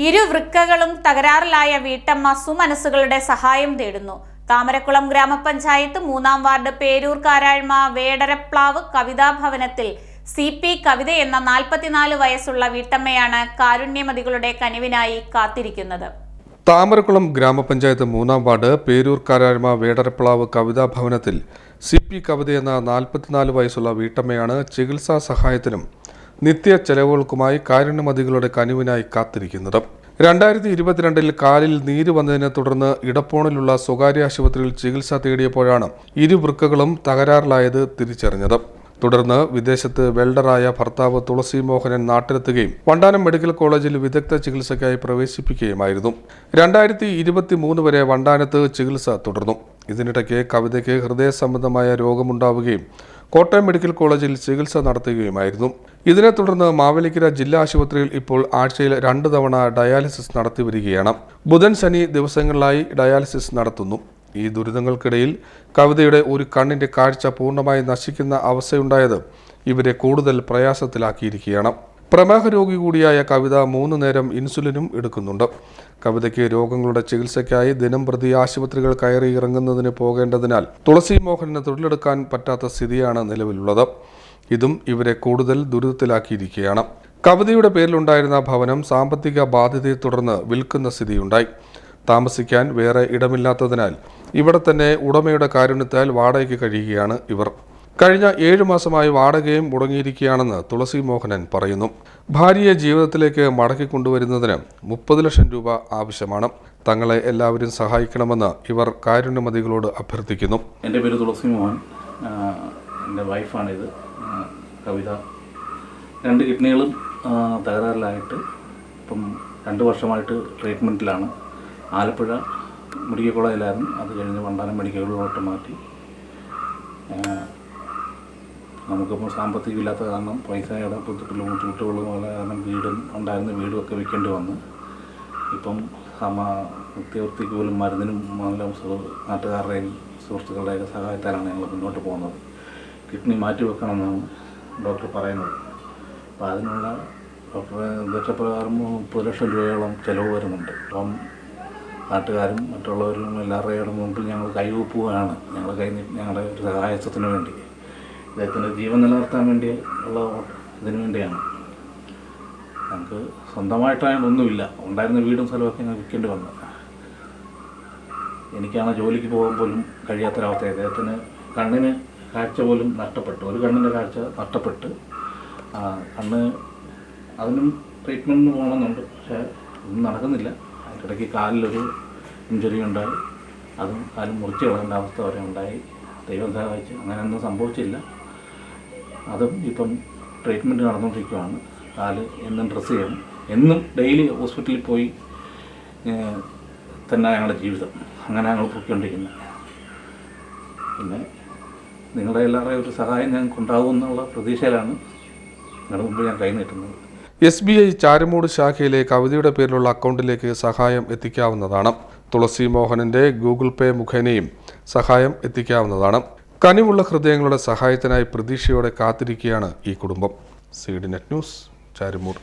ഇരു വൃക്കകളും തകരാറിലായ വീട്ടമ്മ സുമനസുകളുടെ സഹായം തേടുന്നു. താമരക്കുളം ഗ്രാമപഞ്ചായത്ത് 3-ാം വാർഡ് പേരൂർ കാരാഴ്മ വേടരപ്ലാവ് കവിതാഭവനത്തിൽ CP കവിത എന്ന 44 വയസ്സുള്ള വീട്ടമ്മയാണ് കാരുണ്യമതികളുടെ കനിവിനായി കാത്തിരിക്കുന്നത്. താമരക്കുളം ഗ്രാമപഞ്ചായത്ത് 3-ാം വാർഡ് പേരൂർ കാരാഴ്മ വേടരപ്ലാവ് കവിതാഭവനത്തിൽ CP കവിത എന്ന 44 വയസ്സുള്ള വീട്ടമ്മയാണ് ചികിത്സാ സഹായത്തിനും നിത്യ ചെലവുകൾക്കുമായി കാരുണ്യമതികളുടെ കനിവിനായി കാത്തിരിക്കുന്നത്. 2022 കാലിൽ നീര് വന്നതിനെ തുടർന്ന് ഇടപ്പോണിലുള്ള സ്വകാര്യ ആശുപത്രിയിൽ ചികിത്സ തേടിയപ്പോഴാണ് ഇരു വൃക്കകളും തകരാറിലായത് തിരിച്ചറിഞ്ഞത്. തുടർന്ന് വിദേശത്ത് വെൽഡറായ ഭർത്താവ് തുളസി മോഹനൻ നാട്ടിലെത്തുകയും വണ്ടാനം മെഡിക്കൽ കോളേജിൽ വിദഗ്ധ ചികിത്സയ്ക്കായി പ്രവേശിപ്പിക്കുകയുമായിരുന്നു. 2023 വരെ വണ്ടാനത്ത് ചികിത്സ തുടർന്നു. ഇതിനിടയ്ക്ക് കവിതയ്ക്ക് ഹൃദയ സംബന്ധമായ രോഗമുണ്ടാവുകയും കോട്ടയം മെഡിക്കൽ കോളേജിൽ ചികിത്സ നടത്തുകയുമായിരുന്നു. ഇതിനെ തുടർന്ന് മാവേലിക്കര ജില്ലാ ആശുപത്രിയിൽ ഇപ്പോൾ ആഴ്ചയിൽ 2 തവണ ഡയാലിസിസ് നടത്തിവരികയാണ്. ബുധൻ ശനി ദിവസങ്ങളിലായി ഡയാലിസിസ് നടത്തുന്നു. ഈ ദുരിതങ്ങൾക്കിടയിൽ കവിതയുടെ ഒരു കണ്ണിന്റെ കാഴ്ച പൂർണ്ണമായി നശിക്കുന്ന അവസ്ഥയുണ്ടായത് ഇവരെ കൂടുതൽ പ്രയാസത്തിലാക്കിയിരിക്കുകയാണ്. പ്രമേഹ രോഗി കൂടിയായ കവിത 3 നേരം ഇൻസുലിനും എടുക്കുന്നുണ്ട്. കവിതയ്ക്ക് രോഗങ്ങളുടെ ചികിത്സയ്ക്കായി ദിനംപ്രതി ആശുപത്രികൾ കയറി ഇറങ്ങുന്നതിന് പോകേണ്ടതിനാൽ തുളസി മോഹനന് തൊഴിലെടുക്കാൻ പറ്റാത്ത സ്ഥിതിയാണ് നിലവിലുള്ളത്. ഇതും ഇവരെ കൂടുതൽ ദുരിതത്തിലാക്കിയിരിക്കുകയാണ്. കവിതയുടെ പേരിലുണ്ടായിരുന്ന ഭവനം സാമ്പത്തിക ബാധ്യതയെ തുടർന്ന് വിൽക്കുന്ന സ്ഥിതിയുണ്ടായി. താമസിക്കാൻ വേറെ ഇടമില്ലാത്തതിനാൽ ഇവിടെ തന്നെ ഉടമയുടെ കാരുണ്യത്താൽ വാടകയ്ക്ക് കഴിയുകയാണ് ഇവർ. കഴിഞ്ഞ 7 മാസമായി വാടകയും മുടങ്ങിയിരിക്കുകയാണെന്ന് തുളസി മോഹനൻ പറയുന്നു. ഭാര്യയെ ജീവിതത്തിലേക്ക് മടക്കിക്കൊണ്ടുവരുന്നതിന് 30 ലക്ഷം രൂപ ആവശ്യമാണ്. തങ്ങളെ എല്ലാവരും സഹായിക്കണമെന്ന് ഇവർ കാരുണ്യമതികളോട് അഭ്യർത്ഥിക്കുന്നു. എൻ്റെ പേര് തുളസി മോഹൻ, എൻ്റെ വൈഫാണിത് കവിത. 2 കിഡ്നികളും തകരാറിലായിട്ട് ഇപ്പം 2 വർഷമായിട്ട് ട്രീറ്റ്മെൻറ്റിലാണ്. ആലപ്പുഴ മെഡിക്കൽ കോളേജിലായിരുന്നു. അത് കഴിഞ്ഞ് വണ്ടാനം മെഡിക്കൽ കോളേജിലോട്ട് മാറ്റി. നമുക്കിപ്പോൾ സാമ്പത്തികമില്ലാത്ത കാരണം പൈസയുടെ ബുദ്ധിമുട്ടുകൾ കാരണം വീടും ഉണ്ടായിരുന്ന വീടുമൊക്കെ വിൽക്കേണ്ടി വന്ന് ഇപ്പം നിത്യവൃത്തിക്ക് പോലും മരുന്നിനും നല്ല നാട്ടുകാരുടെയും സുഹൃത്തുക്കളുടെയൊക്കെ സഹായത്താലാണ് ഞങ്ങൾ മുന്നോട്ട് പോകുന്നത്. കിഡ്നി മാറ്റി വെക്കണമെന്നാണ് ഡോക്ടർ പറയുന്നത്. അപ്പോൾ അതിനുള്ള ഡോക്ടറെ നിർദ്ദേശപ്രകാരം 30 ലക്ഷം രൂപയോളം ചിലവ് വരുന്നുണ്ട്. അപ്പം നാട്ടുകാരും മറ്റുള്ളവരും എല്ലാവരുടെയും മുമ്പിൽ ഞങ്ങൾ കൈവയ്ക്കുകയാണ്. ഞങ്ങളുടെ ഒരു സഹായത്തിന് വേണ്ടി, അദ്ദേഹത്തിൻ്റെ ജീവൻ നിലനിർത്താൻ വേണ്ടി ഉള്ള ഇതിനു വേണ്ടിയാണ്. ഞങ്ങൾക്ക് സ്വന്തമായിട്ടൊന്നുമില്ല. ഉണ്ടായിരുന്ന വീടും സ്ഥലമൊക്കെ ഞങ്ങൾ വിൽക്കേണ്ടി വന്നു. എനിക്കാണ് ജോലിക്ക് പോകാൻ പോലും കഴിയാത്തൊരവസ്ഥ. അദ്ദേഹത്തിന് കണ്ണിന് കാഴ്ച പോലും നഷ്ടപ്പെട്ടു. ഒരു കണ്ണിൻ്റെ കാഴ്ച നഷ്ടപ്പെട്ട് കണ്ണ് അതിനും ട്രീറ്റ്മെൻറ്റിന് പോകണമെന്നുണ്ട്. പക്ഷേ ഒന്നും നടക്കുന്നില്ല. അതിനിടയ്ക്ക് കാലിലൊരു ഇഞ്ചുറി ഉണ്ടായി. അതും കാലും മുറിച്ച് കളയേണ്ട അവസ്ഥ വരെ ഉണ്ടായി. ദൈവം സഹായിച്ച് അങ്ങനെയൊന്നും സംഭവിച്ചില്ല. അതും ഇപ്പം ട്രീറ്റ്മെൻറ്റ് നടന്നുകൊണ്ടിരിക്കുകയാണ്. കാല് എന്നും ഡ്രസ്സ് ചെയ്യണം. എന്നും ഡെയിലി ഹോസ്പിറ്റലിൽ പോയി തന്നെ ഞങ്ങളുടെ ജീവിതം അങ്ങനെ ഞങ്ങൾ പോയിക്കൊണ്ടിരിക്കുന്നത്. പിന്നെ നിങ്ങളുടെ എല്ലാവരുടെയും ഒരു സഹായം ഞങ്ങൾക്ക് ഉണ്ടാകുമെന്നുള്ള പ്രതീക്ഷയിലാണ് നിങ്ങളുടെ മുമ്പിൽ ഞാൻ കൈ നീട്ടുന്നത്. SBI ചാരമൂട് ശാഖയിലെ കവിതയുടെ പേരിലുള്ള അക്കൗണ്ടിലേക്ക് സഹായം എത്തിക്കാവുന്നതാണ്. തുളസി മോഹനന്റെ Google Pay മുഖേനയും സഹായം എത്തിക്കാവുന്നതാണ്. കനിവുള്ള ഹൃദയങ്ങളുടെ സഹായത്തിനായി പ്രതീക്ഷയോടെ കാത്തിരിക്കുകയാണ് ഈ കുടുംബം. CDNet news, Charummood.